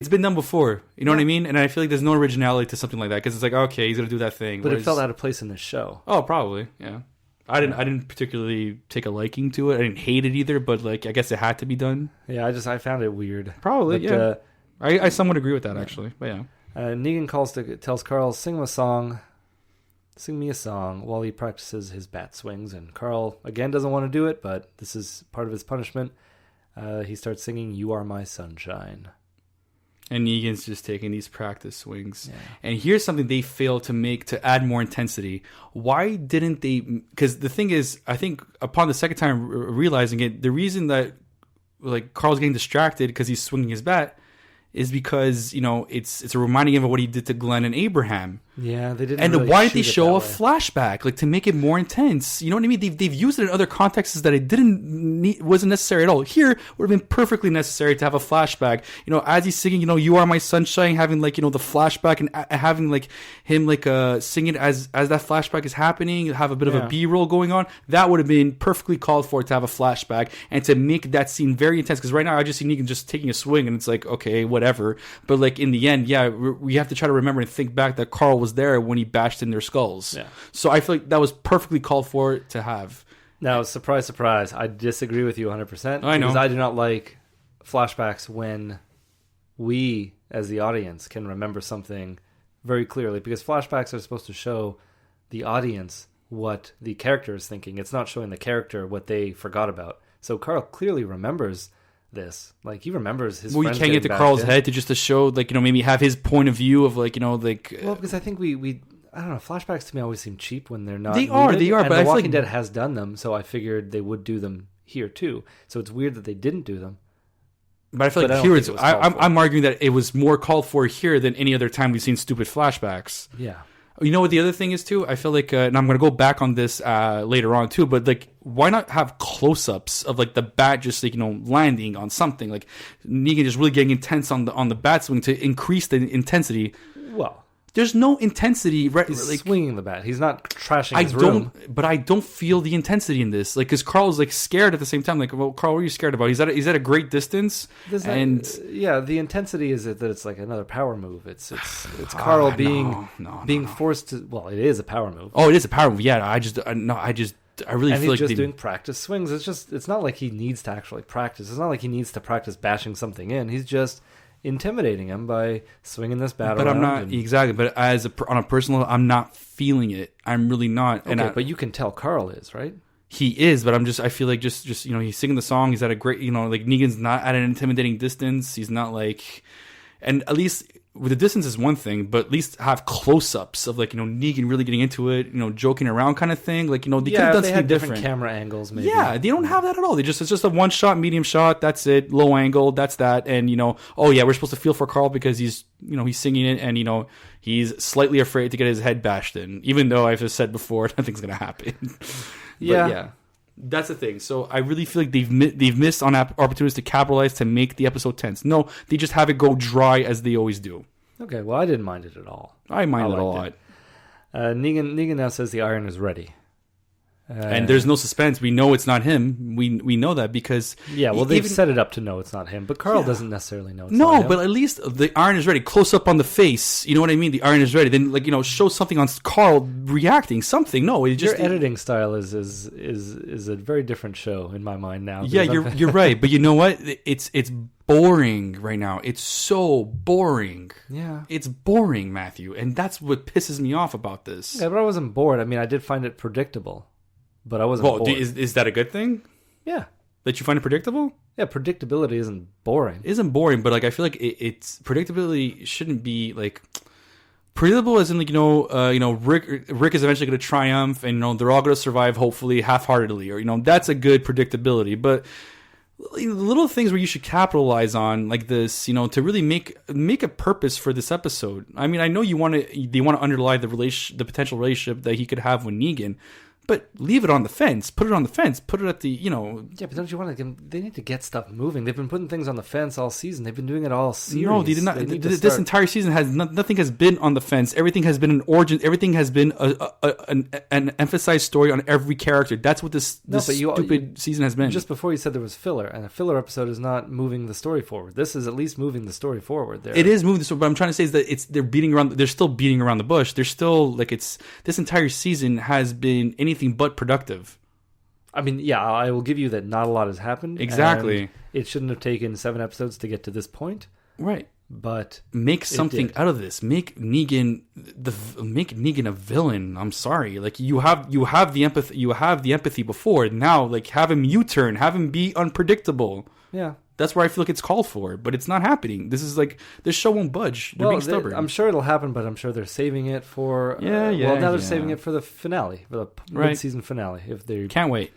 it's been done before. You know what I mean? And I feel like there's no originality to something like that because it's like, okay, he's gonna do that thing. But it felt out of place in this show. Oh, probably, yeah. I didn't particularly take a liking to it. I didn't hate it either, but like I guess it had to be done. Yeah, I found it weird. Probably, yeah. I somewhat agree with that actually. But yeah. Negan tells Carl, sing me a song while he practices his bat swings, and Carl again doesn't want to do it, but this is part of his punishment. He starts singing "You Are My Sunshine." And Negan's just taking these practice swings. Yeah. And here's something they failed to make to add more intensity. Why didn't they? Because the thing is, I think upon the second time realizing it, the reason that like Carl's getting distracted because he's swinging his bat is because, you know, it's a reminding him of what he did to Glenn and Abraham. Yeah, they didn't. And really why did they shoot it show a that way. flashback, like to make it more intense? You know what I mean? They've used it in other contexts that it wasn't necessary at all. Here would have been perfectly necessary to have a flashback. You know, as he's singing, you know, "You Are My Sunshine," having like, you know, the flashback and having like him like singing as that flashback is happening, have a bit of a B-roll going on. That would have been perfectly called for to have a flashback and to make that scene very intense. Because right now I just see Negan just taking a swing and it's like, okay, whatever. But like in the end, yeah, we have to try to remember and think back that Carl was there when he bashed in their skulls. Yeah. So I feel like that was perfectly called for to have. Now, surprise, surprise, I disagree with you 100%. I know. Because I do not like flashbacks when we, as the audience, can remember something very clearly. Because flashbacks are supposed to show the audience what the character is thinking. It's not showing the character what they forgot about. So Carl clearly remembers this. Like, he remembers his friends. Well, you can't get to Carl's head to show, like, you know, maybe have his point of view of, like, you know, like... Well, because I think we I don't know, flashbacks to me always seem cheap when they're not They needed. are, and but The I feel Walking like... Dead has done them, so I figured they would do them here, too. So it's weird that they didn't do them. But I feel like here I'm arguing that it was more called for here than any other time we've seen stupid flashbacks. Yeah. You know what the other thing is, too? I feel like, and I'm going to go back on this later on, too, but, like, why not have close-ups of, like, the bat just, like, you know, landing on something? Like, Negan just really getting intense on the bat swing to increase the intensity. Well, there's no intensity. He's like, swinging the bat. He's not trashing his room. But I don't feel the intensity in this. Like, because Carl's, like, scared at the same time. Like, well, Carl, what are you scared about? He's at a great distance. Yeah, the intensity is that it's like another power move. It's Carl being forced to... Well, it is a power move. Oh, it is a power move. Yeah, I really feel like he's just doing practice swings. It's not like he needs to actually practice. It's not like he needs to practice bashing something in. He's just intimidating him by swinging this bat around. But I'm not exactly. But on a personal level, I'm not feeling it. I'm really not. Okay, but you can tell Carl is, right? He is, but I feel like just you know, he's singing the song. He's at a great, you know, like Negan's not at an intimidating distance. He's not like, and at least with the distance is one thing, but at least have close-ups of, like, you know, Negan really getting into it, you know, joking around kind of thing. Like, you know, they could have done something different. Camera angles, maybe. Yeah, they don't have that at all. It's just a one shot, medium shot. That's it. Low angle. That's that. And, you know, oh yeah, we're supposed to feel for Carl because he's singing it, and, you know, he's slightly afraid to get his head bashed in, even though I've just said before nothing's gonna happen. Yeah. That's the thing. So I really feel like they've missed on opportunities to capitalize to make the episode tense. No, they just have it go dry as they always do. Okay, well, I didn't mind it at all. I mind it a lot. Negan now says the iron is ready. And there's no suspense. We know it's not him. We know that because... Yeah, well, they've set it up to know it's not him. But Carl doesn't necessarily know it's not him. No, but at least the iron is ready. Close up on the face. You know what I mean? The iron is ready. Then, like, you know, show something on Carl reacting. Something. No, it just... Your editing style is a very different show in my mind now. Yeah, you're right. But you know what? It's boring right now. It's so boring. Yeah. It's boring, Matthew. And that's what pisses me off about this. Yeah, but I wasn't bored. I mean, I did find it predictable. But I wasn't bored. Is that a good thing? Yeah. That you find it predictable? Yeah, predictability isn't boring. Isn't boring, but, like, I feel like it's predictability shouldn't be, like, predictable as in, like, you know, Rick is eventually going to triumph, and, you know, they're all going to survive, hopefully, half-heartedly, or, you know, that's a good predictability. But little things where you should capitalize on, like this, you know, to really make a purpose for this episode. I mean, I know they want to underlie the potential relationship that he could have with Negan. But leave it on the fence. Put it on the fence. Put it at the, you know. Yeah, but don't you want to? They need to get stuff moving. They've been putting things on the fence all season. They've been doing it all series. No, they did not. This entire season has nothing has been on the fence. Everything has been an origin. Everything has been an emphasized story on every character. That's what this stupid season has been. Just before you said there was filler, and a filler episode is not moving the story forward. This is at least moving the story forward. There, it is moving the story. But I'm trying to say is that they're beating around. They're still beating around the bush. They're still like this entire season has been anything but productive. I mean, yeah, I will give you that not a lot has happened. Exactly. It shouldn't have taken 7 episodes to get to this point. Right. But make something out of this. Make Negan a villain. I'm sorry. Like you have the empathy. You have the empathy before. Now, like have him U-turn. Have him be unpredictable. Yeah. That's where I feel like it's called for, but it's not happening. This is like this show won't budge. They're being stubborn. I'm sure it'll happen, but I'm sure they're saving it for. Now they're saving it for the finale, for the mid-season finale. If they can't wait.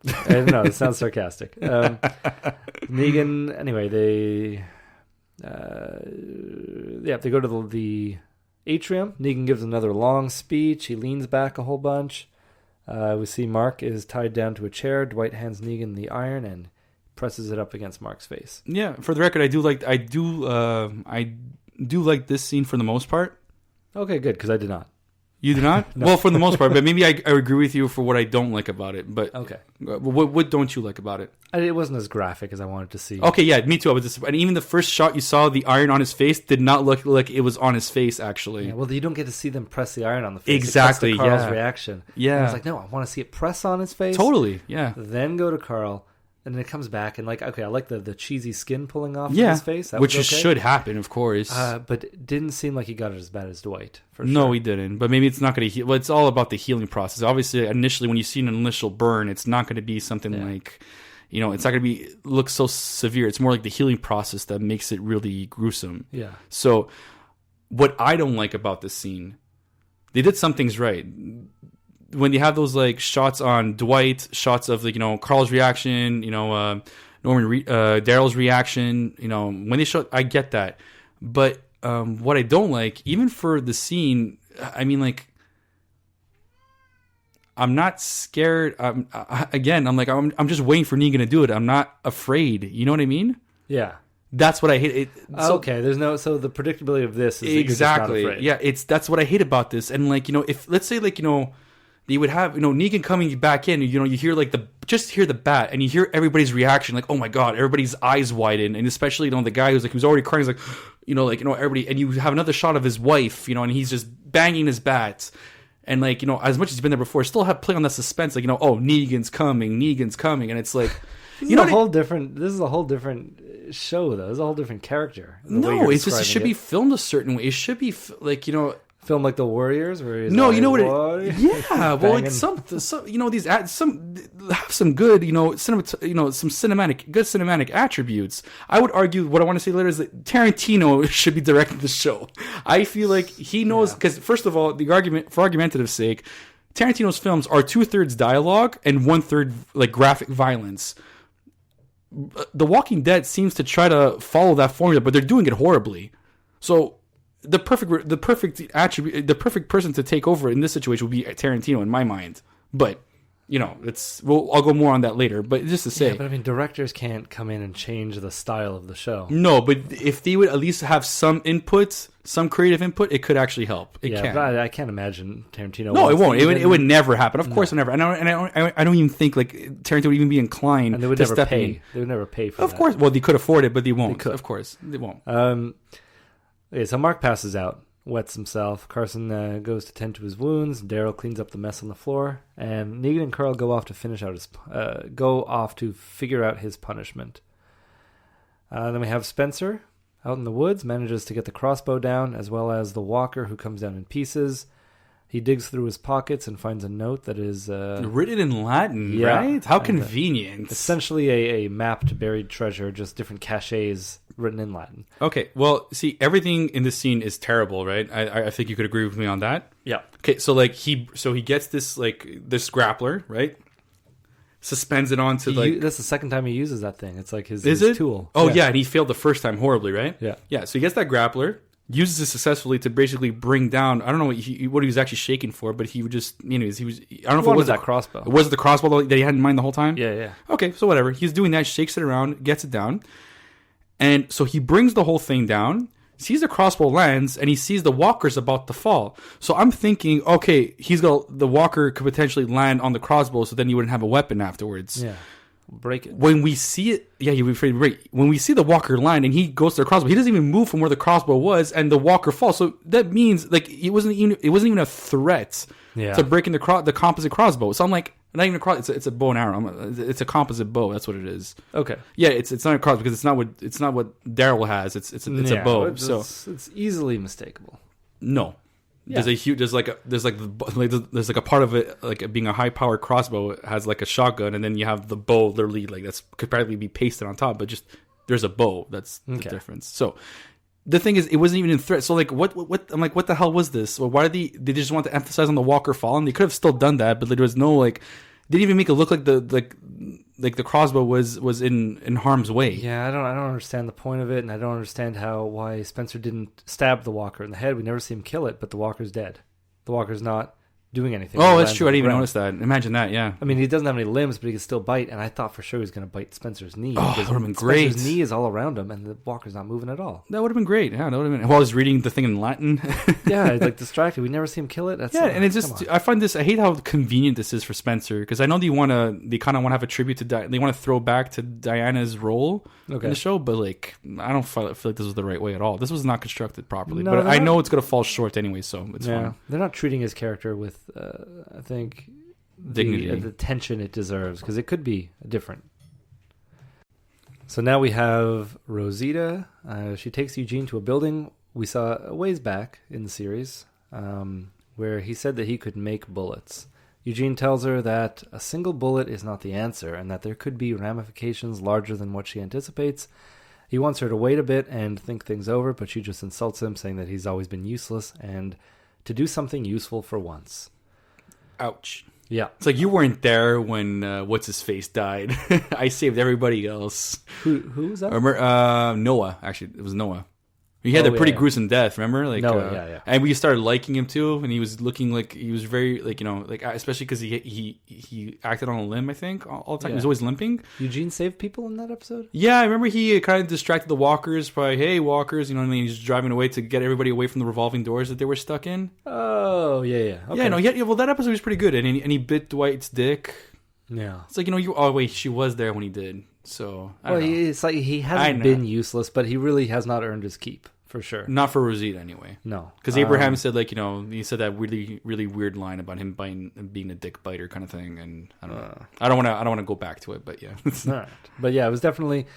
I don't know. It sounds sarcastic. Negan. Anyway, they go to the atrium. Negan gives another long speech. He leans back a whole bunch. We see Mark is tied down to a chair. Dwight hands Negan the iron and presses it up against Mark's face. Yeah, for the record, I do like this scene for the most part. Okay, good, because I did not. You do not? No. Well, for the most part, but maybe I agree with you for what I don't like about it. But okay, what don't you like about it? It wasn't as graphic as I wanted to see. Okay, yeah, me too. I was disappointed. And even the first shot you saw the iron on his face did not look like it was on his face. Actually, yeah, well, you don't get to see them press the iron on the face. Exactly. It cuts to Carl's reaction. Yeah, and I was like, no, I want to see it press on his face. Totally. Yeah. Then go to Carl. And then it comes back and I like the cheesy skin pulling off his face. That which should happen, of course. But it didn't seem like he got it as bad as Dwight. For no, sure. he didn't. But maybe it's not going to heal. Well, it's all about the healing process. Obviously, initially, when you see an initial burn, it's not going to be something like, it's not going to look so severe. It's more like the healing process that makes it really gruesome. Yeah. So, what I don't like about this scene, they did some things right. When you have those like shots on Dwight, shots of like Carl's reaction, Daryl's reaction, when they show, I get that, but what I don't like, even for the scene, I mean, like, I'm not scared. I'm just waiting for Negan to do it. I'm not afraid. You know what I mean? Yeah. That's what I hate. Okay, so the predictability of this is exactly. That you're just not afraid. Yeah, that's what I hate about this. And like if let's say like you would have, Negan coming back in, you hear like just hear the bat and you hear everybody's reaction, like, oh my God, everybody's eyes widen. And especially, the guy who's already crying, he's like, everybody, and you have another shot of his wife, and he's just banging his bats. And like, as much as he's been there before, still have play on that suspense, like, oh, Negan's coming. And it's like, this is a whole different show though. This is a whole different character. No, it should be filmed a certain way. It should be like, film like the Warriors, where he's no, well, it's some these have some good, some cinematic attributes. I would argue what I want to say later is that Tarantino should be directing the show. I feel like he knows, because first of all, for argumentative sake, Tarantino's films are 2/3 dialogue and 1/3 like graphic violence. The Walking Dead seems to try to follow that formula, but they're doing it horribly. So the perfect person to take over in this situation would be Tarantino in my mind. But I'll go more on that later. But just to say, yeah, but I mean, directors can't come in and change the style of the show. No, but if they would at least have some input, some creative input, it could actually help. It can. But I can't imagine Tarantino. No, it won't. It would never happen. Of course, it would never. I don't even think like Tarantino would even be inclined. And they would to never step pay. in. They would never pay for. Of course, well, they could afford it, but they won't. They could. Of course, they won't. Okay, so Mark passes out, wets himself. Carson goes to tend to his wounds. Daryl cleans up the mess on the floor, and Negan and Carl go off to figure out his punishment. Then we have Spencer out in the woods, manages to get the crossbow down, as well as the walker, who comes down in pieces. He digs through his pockets and finds a note that is written in Latin, right? How convenient. Essentially a map to buried treasure, just different caches written in Latin. Okay, well, see, everything in this scene is terrible, right? I think you could agree with me on that. Yeah. Okay, so like he gets this this grappler, right? Suspends it onto that's the second time he uses that thing. It's like his is it? tool. Oh yeah, and he failed the first time horribly, right? Yeah. Yeah, so he gets that grappler, uses it successfully to basically bring down. I don't know what he was actually shaking for, but he would just, anyways, he was. I don't know if it was that crossbow. Was it the crossbow that he had in mind the whole time? Yeah. Okay, so whatever. He's doing that, shakes it around, gets it down, and so he brings the whole thing down. Sees the crossbow lands, and he sees the walker's about to fall. So I'm thinking, okay, the walker could potentially land on the crossbow, so then you wouldn't have a weapon afterwards. Yeah. Break it. When we see it, yeah, you'd be afraid to break. When we see the walker land and he goes to the crossbow, he doesn't even move from where the crossbow was, and the walker falls. So that means like it wasn't even a threat to breaking the composite crossbow. So I'm like, not even a cross. It's a bow and arrow. It's a composite bow. That's what it is. Okay. Yeah, it's not a cross because it's not what Daryl has. It's a bow. It's easily mistakable. No. Yeah. There's like a part of it, like it being a high powered crossbow, it has like a shotgun, and then you have the bow literally like that's could probably be pasted on top, but just there's a bow. That's the difference. So the thing is, it wasn't even in threat. So like what I'm like, what the hell was this? Well, why did they just want to emphasize on the walker falling? They could have still done that, but there was no like, they didn't even make it look like the crossbow was in harm's way. Yeah, I don't understand the point of it, and I don't understand why Spencer didn't stab the walker in the head. We never see him kill it, but the walker's dead. The walker's not doing anything. Oh, that's true. I didn't even notice that. Imagine that. Yeah. I mean, he doesn't have any limbs, but he can still bite. And I thought for sure he was going to bite Spencer's knee. Oh, that would have been great. Spencer's knee is all around him, and the walker's not moving at all. That would have been great. Yeah, that would have been. While I was reading the thing in Latin. Yeah, he's like distracted. We never see him kill it. And it's just, I find this. I hate how convenient this is for Spencer, because I know they kind of want to have a tribute to. They want to throw back to Diana's role in the show, but like I don't feel like this was the right way at all. This was not constructed properly. No, but I know it's going to fall short anyway, so it's fine. They're not treating his character with. I think dignity, the attention it deserves, because it could be different. So now we have Rosita. She takes Eugene to a building we saw a ways back in the series, where he said that he could make bullets. Eugene tells her that a single bullet is not the answer, and that there could be ramifications larger than what she anticipates. He wants her to wait a bit and think things over, but she just insults him, saying that he's always been useless and to do something useful for once. Ouch. Yeah. It's like you weren't there when what's-his-face died. I saved everybody else. Who was that? Noah. Actually, it was Noah. He had a pretty gruesome death, remember? Like, Noah, yeah. And we started liking him, too, and he was looking like, he was very, like, you know, like, especially because he acted on a limb, I think, all the time. Yeah. He was always limping. Eugene saved people in that episode? Yeah, I remember he kind of distracted the walkers by, hey, walkers, you know what I mean? He's driving away to get everybody away from the revolving doors that they were stuck in. Oh, yeah. Okay. Yeah, no, well, that episode was pretty good, and he bit Dwight's dick. Yeah. It's like, you know, oh, wait, she was there when he did, so, I don't know. It's like he hasn't been useless, but he really has not earned his keep. For sure. Not for Rosita, anyway. No. Because Abraham said, like, you know, he said that really, really weird line about him being a dick biter kind of thing, and I don't know. I don't want to go back to it, but yeah. All right. But yeah, it was definitely.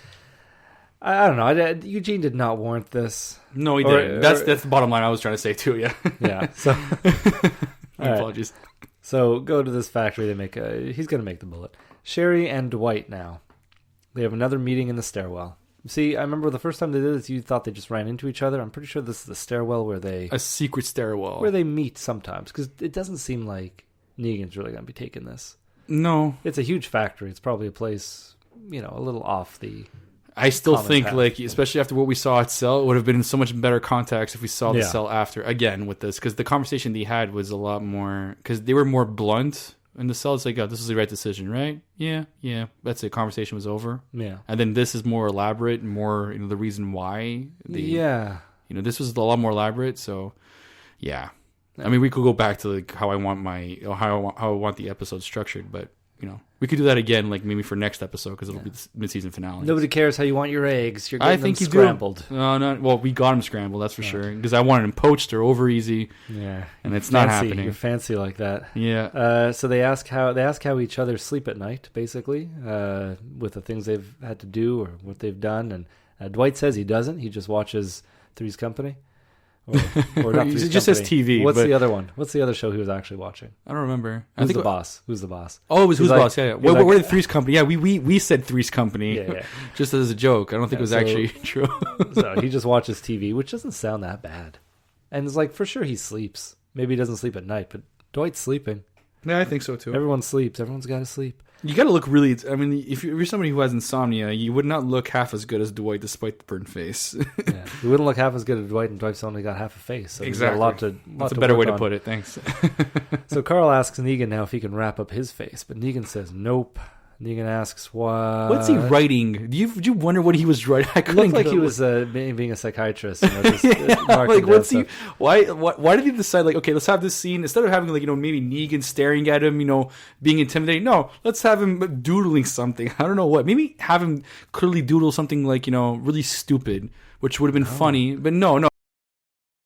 I don't know. Eugene did not warrant this. No, he didn't. That's the bottom line I was trying to say too. Yeah. Yeah. So. Apologies. Right. So go to this factory. He's going to make the bullet. Sherry and Dwight now. They have another meeting in the stairwell. See, I remember the first time they did this, you thought they just ran into each other. I'm pretty sure this is the stairwell where a secret stairwell where they meet sometimes, because it doesn't seem like Negan's really going to be taking this. No, it's a huge factory. It's probably a place, you know, a little off the. I still think path. Like, especially after what we saw at Cell, it would have been in so much better context if we saw the Cell after again with this, because the conversation they had was a lot more, because they were more blunt. In the Cell, it's like, oh, this is the right decision, right? Yeah. That's it. Conversation was over. Yeah. And then this is more elaborate, more, you know, the reason why. You know, this was a lot more elaborate. So, yeah. I mean, we could go back to like how I want how I want the episode structured, but you know, we could do that again, like maybe for next episode, because it'll be the mid-season finale. Nobody cares how you want your eggs. You're getting them scrambled. Well, we got them scrambled, that's for sure. Because I wanted them poached or over easy. Yeah, and it's not happening. You're fancy like that. Yeah. So they ask how each other sleep at night, basically, with the things they've had to do or what they've done. And Dwight says he doesn't. He just watches Three's Company. Or not. It just says TV. What's the other one? What's the other show he was actually watching? I don't remember. Who's the boss? Who's the boss? Oh, it was Who's the Boss? Yeah. Where did Three's Company? Yeah, we said Three's Company. Yeah. Just as a joke. I don't think it was actually true. So he just watches TV, which doesn't sound that bad. And it's like, for sure he sleeps. Maybe he doesn't sleep at night, but Dwight's sleeping. Yeah, I think so too. Everyone sleeps. Everyone's got to sleep. You got to look really. I mean, if you're somebody who has insomnia, you would not look half as good as Dwight, despite the burnt face. Yeah, you wouldn't look half as good as Dwight, and Dwight's only got half a face. So Exactly. That's a to better work way to on. put it. Thanks. So Carl asks Negan now if he can wrap up his face, but Negan says nope. Negan asks what. What's he writing? Do you wonder what he was writing? I It couldn't looked like get he a- was being a psychiatrist. You know, just, Yeah, marking like down what's he? stuff. Why did he decide like okay, let's have this scene instead of having like maybe Negan staring at him, being intimidating. No, let's have him doodling something. I don't know what. Maybe have him clearly doodle something like really stupid, which would have been funny. But no.